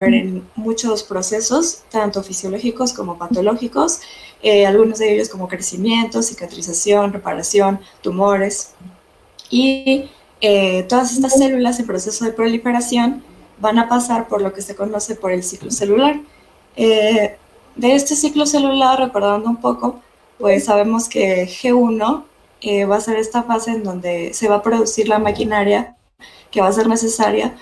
en muchos procesos, tanto fisiológicos como patológicos, algunos de ellos como crecimiento, cicatrización, reparación, tumores. Y todas estas células en proceso de proliferación van a pasar por lo que se conoce por el ciclo celular. De este ciclo celular, recordando un poco, pues sabemos que G1 va a ser esta fase en donde se va a producir la maquinaria que va a ser necesaria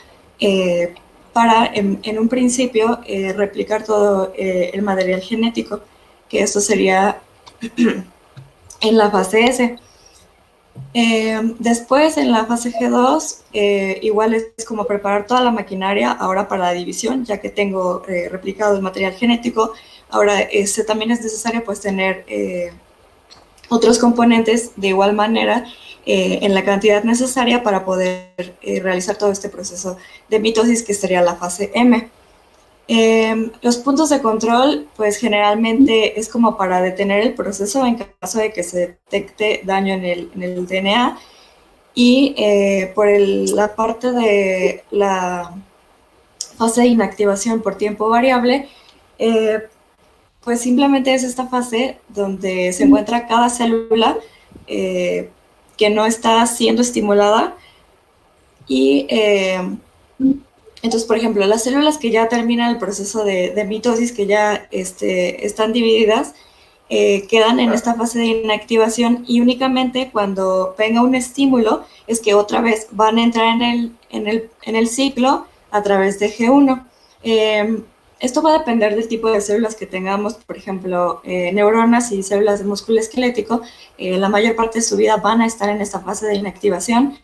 para, en un principio, replicar todo el material genético, que esto sería en la fase S. Después, en la fase G2, igual es como preparar toda la maquinaria ahora para la división, ya que tengo replicado el material genético. Ahora, también es necesario pues tener otros componentes de igual manera en la cantidad necesaria para poder realizar todo este proceso de mitosis, que sería la fase M. Los puntos de control, pues generalmente es como para detener el proceso en caso de que se detecte daño en el DNA. Y por la parte de la fase de inactivación por tiempo variable, pues simplemente es esta fase donde se encuentra cada célula que no está siendo estimulada. Y entonces, por ejemplo, las células que ya terminan el proceso de mitosis, que ya están divididas, quedan en esta fase de inactivación, y únicamente cuando venga un estímulo es que otra vez van a entrar en el ciclo a través de G1. Esto va a depender del tipo de células que tengamos. Por ejemplo, neuronas y células de músculo esquelético, la mayor parte de su vida van a estar en esta fase de inactivación.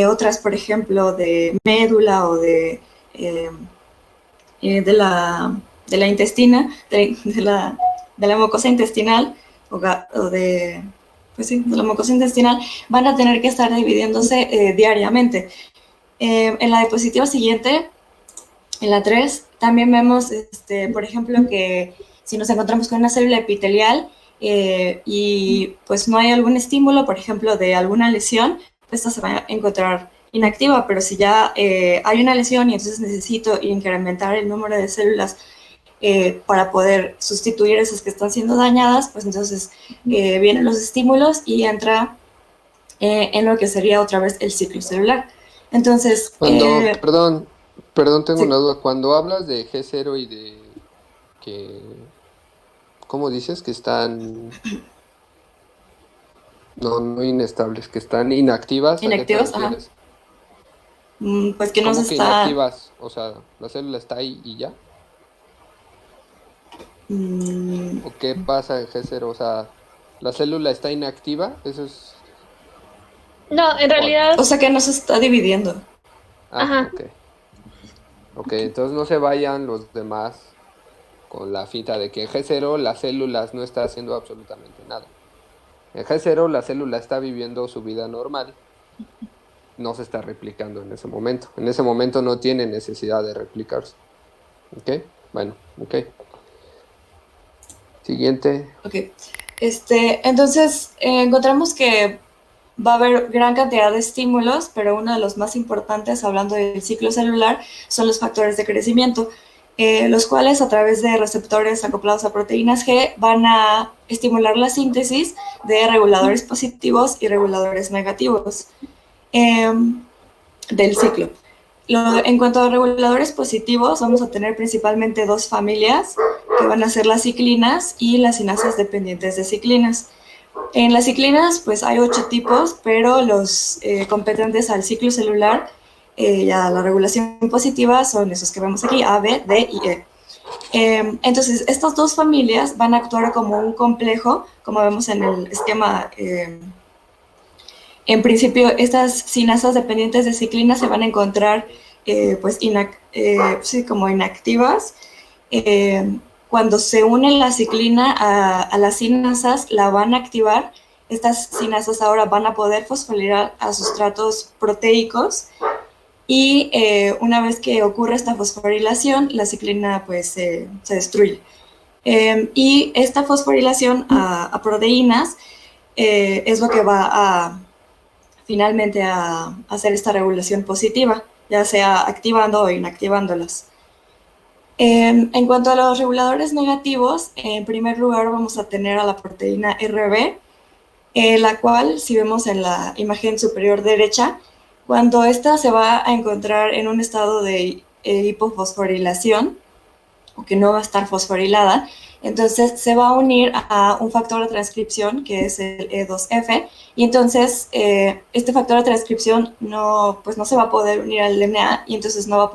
Otras, por ejemplo, de médula o de la intestina, de la mucosa intestinal de la mucosa intestinal, van a tener que estar dividiéndose diariamente. En la diapositiva siguiente, en la 3, también vemos, por ejemplo, que si nos encontramos con una célula epitelial y pues no hay algún estímulo, por ejemplo, de alguna lesión, esta se va a encontrar inactiva. Pero si ya hay una lesión y entonces necesito incrementar el número de células para poder sustituir esas que están siendo dañadas, pues entonces vienen los estímulos y entra en lo que sería otra vez el ciclo celular. Entonces, perdón, tengo sí. una duda. Cuando hablas de G0 y de que, ¿cómo dices? Que están, no inestables, que están inactivas, ¿a qué te Inactivos, ajá. refieres? Pues que no se ¿Cómo que está... inactivas? O sea, ¿la célula está ahí y ya? ¿O qué pasa en G0? O sea, ¿la célula está inactiva? Eso es... No, en o- realidad, O sea, que no se está dividiendo. Ah, ajá. ok. Ok, entonces no se vayan los demás con la finta de que en G0 las células no está haciendo absolutamente nada. En G0 la célula está viviendo su vida normal, no se está replicando en ese momento. En ese momento no tiene necesidad de replicarse. ¿Ok? Bueno, ok. Siguiente. Ok. Entonces, encontramos que va a haber gran cantidad de estímulos, pero uno de los más importantes, hablando del ciclo celular, son los factores de crecimiento, los cuales a través de receptores acoplados a proteínas G van a estimular la síntesis de reguladores positivos y reguladores negativos del ciclo. En cuanto a reguladores positivos, vamos a tener principalmente dos familias, que van a ser las ciclinas y las cinasas dependientes de ciclinas. En las ciclinas, pues hay 8 tipos, pero los competentes al ciclo celular y a la regulación positiva son esos que vemos aquí, A, B, D y E. Entonces, estas dos familias van a actuar como un complejo, como vemos en el esquema. En principio, estas cinasas dependientes de ciclina se van a encontrar pues como inactivas. Cuando se une la ciclina a las cinasas, la van a activar. Estas cinasas ahora van a poder fosforilar a sustratos proteicos, y una vez que ocurre esta fosforilación, la ciclina pues se destruye. Y esta fosforilación a proteínas es lo que va a finalmente a hacer esta regulación positiva, ya sea activando o inactivándolas. En cuanto a los reguladores negativos, en primer lugar vamos a tener a la proteína RB, la cual, si vemos en la imagen superior derecha, cuando esta se va a encontrar en un estado de hipofosforilación, o que no va a estar fosforilada, entonces se va a unir a un factor de transcripción que es el E2F, y entonces este factor de transcripción pues no se va a poder unir al DNA, y entonces no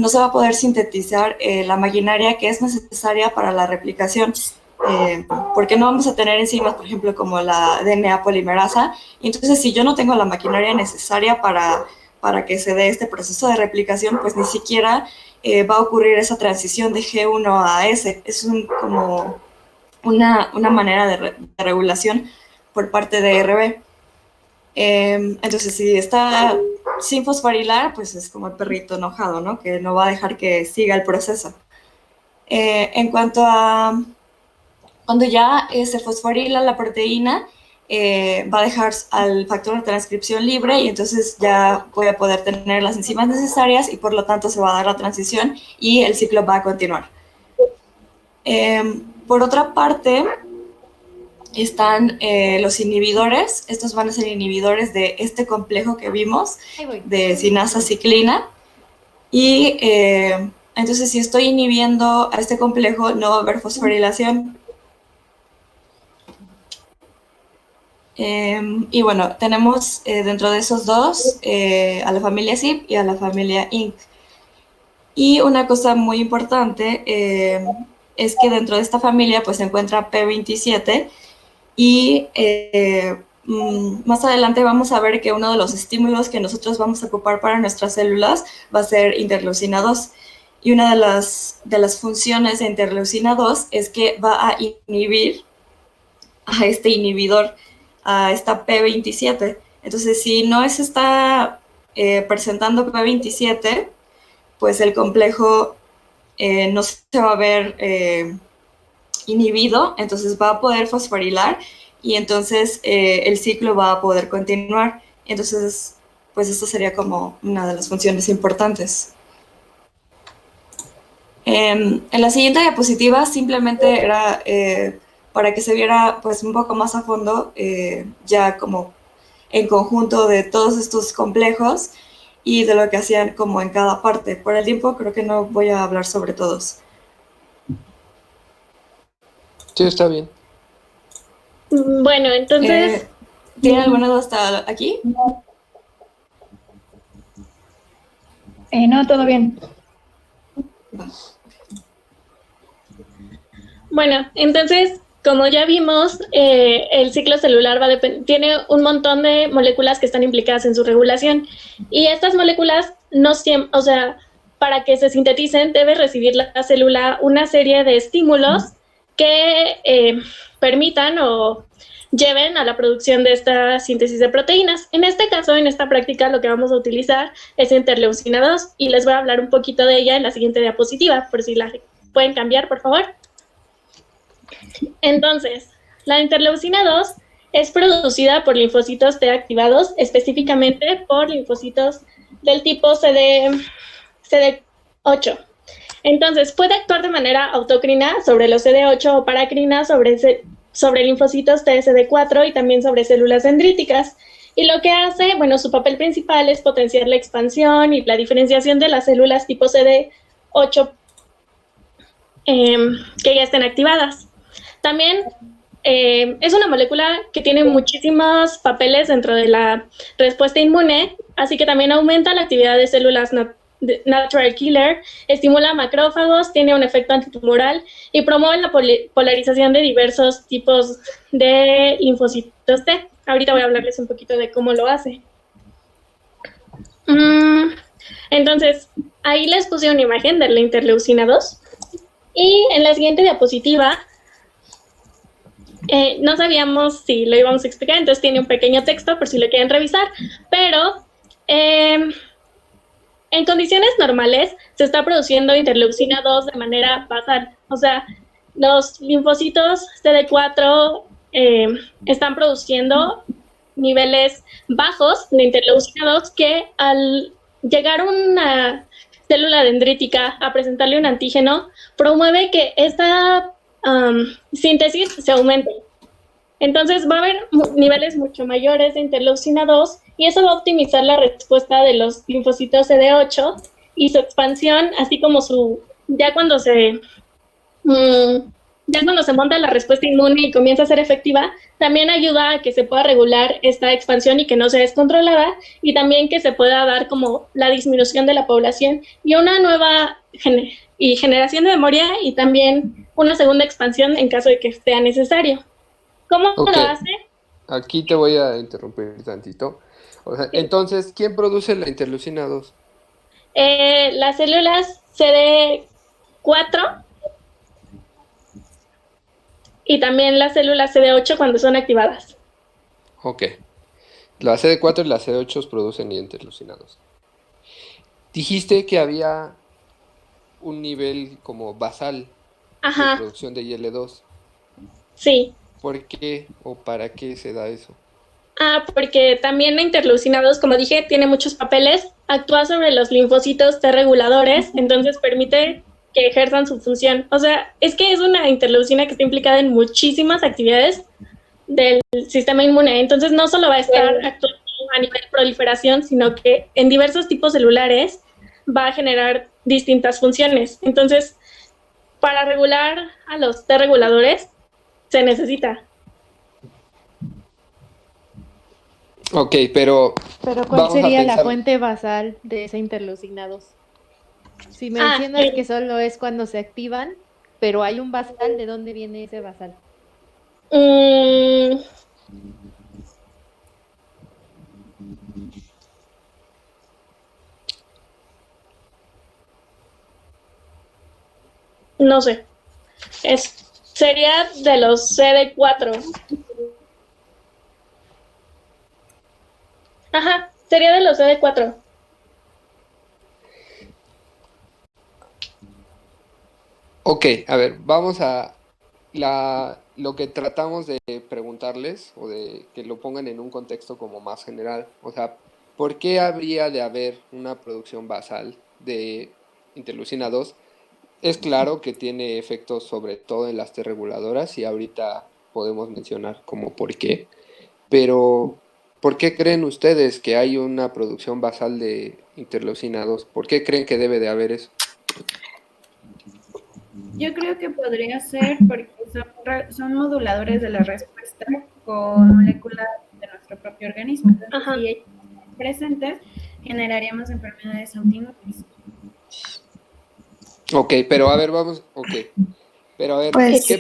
se va a poder sintetizar la maquinaria que es necesaria para la replicación, porque no vamos a tener enzimas, por ejemplo, como la DNA polimerasa. Y entonces, si yo no tengo la maquinaria necesaria para que se dé este proceso de replicación, pues ni siquiera va a ocurrir esa transición de G1 a S. Es como una manera de regulación por parte de RB. Entonces, si está sin fosforilar, pues es como el perrito enojado, ¿no? Que no va a dejar que siga el proceso. En cuanto a cuando ya se fosforila la proteína, va a dejar al factor de transcripción libre, y entonces ya voy a poder tener las enzimas necesarias, y por lo tanto se va a dar la transición y el ciclo va a continuar. Por otra parte, están los inhibidores. Estos van a ser inhibidores de este complejo que vimos, de sinasa ciclina. Y entonces, si estoy inhibiendo a este complejo, no va a haber fosforilación. Y bueno, tenemos dentro de esos dos a la familia CYP y a la familia INC. Y una cosa muy importante es que dentro de esta familia pues se encuentra P27, y más adelante vamos a ver que uno de los estímulos que nosotros vamos a ocupar para nuestras células va a ser interleucina 2. Y una de las funciones de interleucina 2 es que va a inhibir a este inhibidor, a esta P27. Entonces, si no se está presentando P27, pues el complejo no se va a ver inhibido, entonces va a poder fosforilar, y entonces el ciclo va a poder continuar. Entonces, pues esto sería como una de las funciones importantes. En la siguiente diapositiva simplemente era para que se viera pues un poco más a fondo, ya como en conjunto de todos estos complejos y de lo que hacían como en cada parte. Por el tiempo creo que no voy a hablar sobre todos. Sí, está bien. Bueno, entonces... ¿Tiene alguna duda hasta aquí? No, todo bien. Bueno, entonces, como ya vimos, el ciclo celular tiene un montón de moléculas que están implicadas en su regulación, y estas moléculas no siempre, o sea, para que se sinteticen debe recibir la célula una serie de estímulos que permitan o lleven a la producción de esta síntesis de proteínas. En este caso, en esta práctica, lo que vamos a utilizar es interleucina 2, y les voy a hablar un poquito de ella en la siguiente diapositiva, por si la pueden cambiar, por favor. Entonces, la interleucina 2 es producida por linfocitos T activados, específicamente por linfocitos del tipo CD8. Entonces, puede actuar de manera autocrina sobre los CD8 o paracrina sobre linfocitos TSD4 y también sobre células dendríticas. Y lo que hace, bueno, su papel principal es potenciar la expansión y la diferenciación de las células tipo CD8 que ya estén activadas. También es una molécula que tiene muchísimos papeles dentro de la respuesta inmune, así que también aumenta la actividad de células natural killer, estimula macrófagos, tiene un efecto antitumoral y promueve la polarización de diversos tipos de linfocitos T. Ahorita voy a hablarles un poquito de cómo lo hace. Entonces, ahí les puse una imagen de la interleucina 2. Y en la siguiente diapositiva, no sabíamos si lo íbamos a explicar, entonces tiene un pequeño texto por si lo quieren revisar, pero en condiciones normales se está produciendo interleucina 2 de manera basal. O sea, los linfocitos CD4 están produciendo niveles bajos de interleucina 2 que al llegar a una célula dendrítica a presentarle un antígeno, promueve que esta síntesis se aumente. Entonces va a haber niveles mucho mayores de interleucina 2 y eso va a optimizar la respuesta de los linfocitos CD8 y su expansión, así como ya cuando se monta la respuesta inmune y comienza a ser efectiva, también ayuda a que se pueda regular esta expansión y que no sea descontrolada, y también que se pueda dar como la disminución de la población y una nueva generación de memoria y también una segunda expansión en caso de que sea necesario. ¿Cómo lo hace? Aquí te voy a interrumpir tantito. O sea, entonces, ¿quién produce la interleucina 2? Las células CD4 y también las células CD8 cuando son activadas. Ok. La CD4 y la CD8 producen interleucina 2. Dijiste que había un nivel como basal de producción de IL-2. Sí. ¿Por qué o para qué se da eso? Porque también la interleucina 2, como dije, tiene muchos papeles, actúa sobre los linfocitos T reguladores, entonces permite que ejerzan su función. O sea, es que es una interleucina que está implicada en muchísimas actividades del sistema inmune, entonces no solo va a estar actuando a nivel proliferación, sino que en diversos tipos celulares va a generar distintas funciones. Entonces, para regular a los T reguladores, se necesita. Ok, pero ¿cuál sería la fuente basal de esa interleucina 2? Si mencionas que solo es cuando se activan, pero hay un basal, ¿de dónde viene ese basal? No sé. Sería de los CD4. Ajá, sería de los CD4. Ok, a ver, vamos a lo que tratamos de preguntarles o de que lo pongan en un contexto como más general. O sea, ¿por qué habría de haber una producción basal de interleucina 2? Es claro que tiene efectos sobre todo en las T reguladoras y ahorita podemos mencionar como por qué. Pero, ¿por qué creen ustedes que hay una producción basal de interleucina 2? ¿Por qué creen que debe de haber eso? Yo creo que podría ser porque son moduladores de la respuesta con moléculas de nuestro propio organismo. Entonces, si ellos están presentes, generaríamos enfermedades autoinmunes. Ok, pero a ver, vamos, ok. Pero a ver,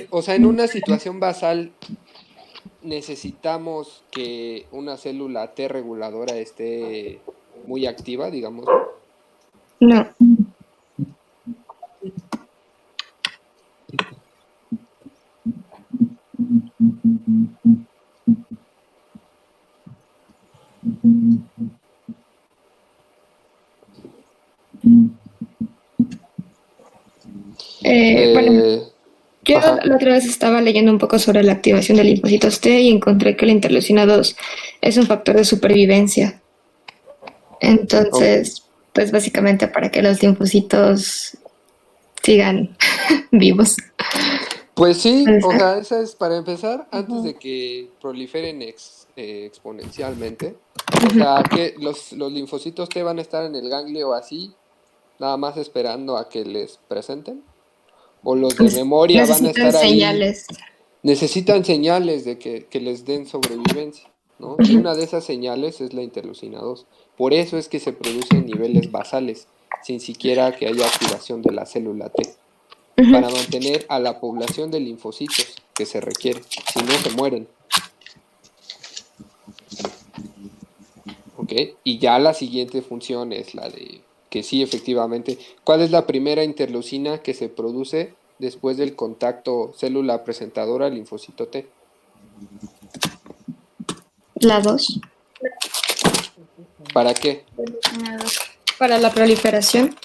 o sea, en una situación basal, ¿necesitamos que una célula T reguladora esté muy activa, digamos? No. Bueno, yo la otra vez estaba leyendo un poco sobre la activación de linfocitos T y encontré que la interleucina 2 es un factor de supervivencia. Entonces, pues básicamente para que los linfocitos sigan vivos. Pues sí, o sea, esa es para empezar, antes de que proliferen exponencialmente. O sea, que los linfocitos T van a estar en el ganglio así, nada más esperando a que les presenten. O los de memoria van a estar señales. ahí. Necesitan señales de que les den sobrevivencia, ¿no? Y una de esas señales es la interleucina 2. Por eso es que se producen niveles basales, sin siquiera que haya activación de la célula T. Para mantener a la población de linfocitos que se requiere, si no se mueren. ¿Ok? Y ya la siguiente función es la de que sí, efectivamente. ¿Cuál es la primera interleucina que se produce después del contacto célula presentadora linfocito T? La 2. ¿Para qué? Para la proliferación.